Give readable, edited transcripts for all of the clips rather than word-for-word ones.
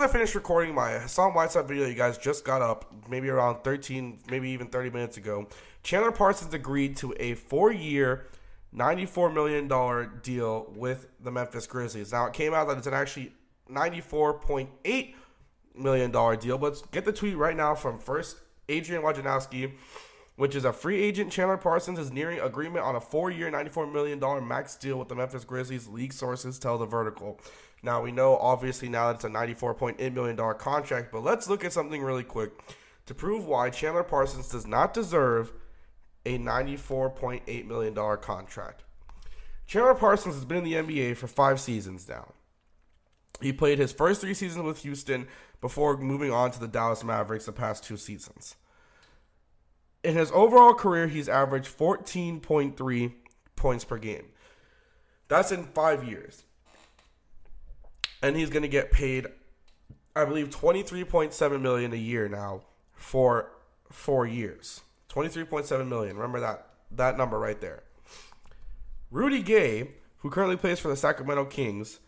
I finished recording my Hassan Whiteside video you guys just got up, maybe around 13, maybe even 30 minutes ago. Chandler Parsons agreed to a 4-year, $94 million deal with the Memphis Grizzlies. Now, it came out that it's an actually $94.8 million deal, but let's get the tweet right now from first Adrian Wojnarowski, which is a free agent. Chandler Parsons is nearing agreement on a 4-year, $94 million max deal with the Memphis Grizzlies, league sources tell The Vertical. Now, we know, obviously, now that it's a $94.8 million contract, but let's look at something really quick to prove why Chandler Parsons does not deserve a $94.8 million contract. Chandler Parsons has been in the NBA for 5 seasons now. He played his first 3 seasons with Houston before moving on to the Dallas Mavericks the past 2 seasons. In his overall career, he's averaged 14.3 points per game. That's in 5 years. And he's going to get paid, I believe, $23.7 million a year now for 4 years. $23.7 million. Remember that number right there. Rudy Gay, who currently plays for the Sacramento Kings,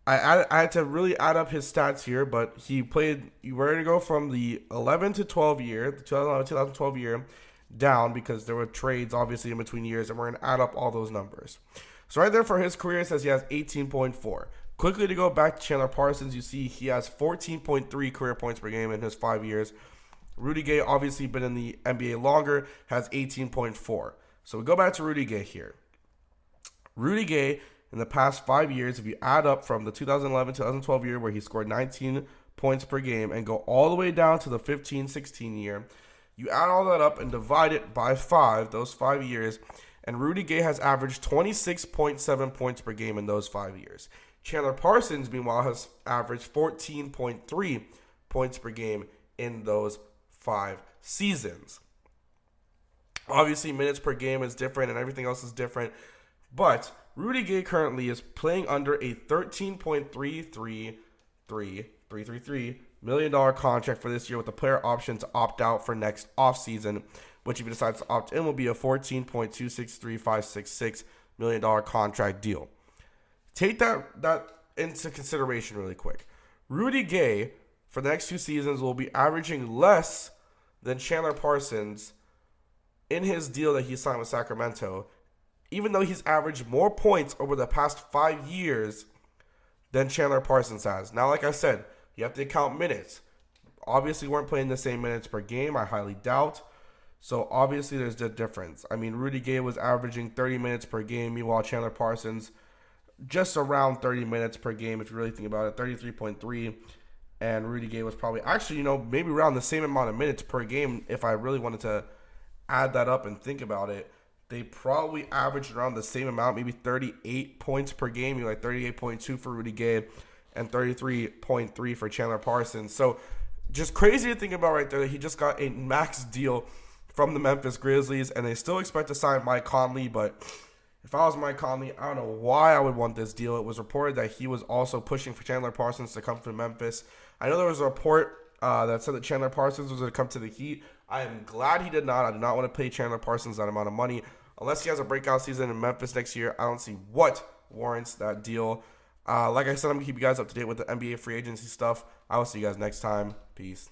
I had to really add up his stats here, but we're going to go from the 11 to 12 year, the 2011-2012 year, down because there were trades, obviously, in between years, and we're going to add up all those numbers. So right there for his career, it says he has 18.4. Quickly to go back to Chandler Parsons, you see he has 14.3 career points per game in his 5 years. Rudy Gay, obviously been in the NBA longer, has 18.4. So we go back to Rudy Gay here. Rudy Gay, in the past 5 years, if you add up from the 2011-2012 year where he scored 19 points per game and go all the way down to the 15-16 year, you add all that up and divide it by 5, those 5 years, and Rudy Gay has averaged 26.7 points per game in those 5 years. Chandler Parsons, meanwhile, has averaged 14.3 points per game in those 5 seasons. Obviously, minutes per game is different and everything else is different, but Rudy Gay currently is playing under a $13.333 million contract for this year with the player option to opt out for next offseason, which if he decides to opt in will be a $14.263566 million contract deal. Take that into consideration really quick. Rudy Gay, for the next 2 seasons, will be averaging less than Chandler Parsons in his deal that he signed with Sacramento, even though he's averaged more points over the past 5 years than Chandler Parsons has. Now, like I said, you have to count minutes. Obviously, weren't playing the same minutes per game. I highly doubt. So, obviously, there's a difference. I mean, Rudy Gay was averaging 30 minutes per game. Meanwhile, Chandler Parsons, just around 30 minutes per game, if you really think about it, 33.3. And Rudy Gay was probably, actually, maybe around the same amount of minutes per game if I really wanted to add that up and think about it. They probably averaged around the same amount, maybe 38 points per game, like 38.2 for Rudy Gay and 33.3 for Chandler Parsons. So just crazy to think about right there that he just got a max deal from the Memphis Grizzlies, and they still expect to sign Mike Conley, but if I was Mike Conley, I don't know why I would want this deal. It was reported that he was also pushing for Chandler Parsons to come to Memphis. I know there was a report that said that Chandler Parsons was going to come to the Heat. I am glad he did not. I do not want to pay Chandler Parsons that amount of money. Unless he has a breakout season in Memphis next year, I don't see what warrants that deal. Like I said, I'm going to keep you guys up to date with the NBA free agency stuff. I will see you guys next time. Peace.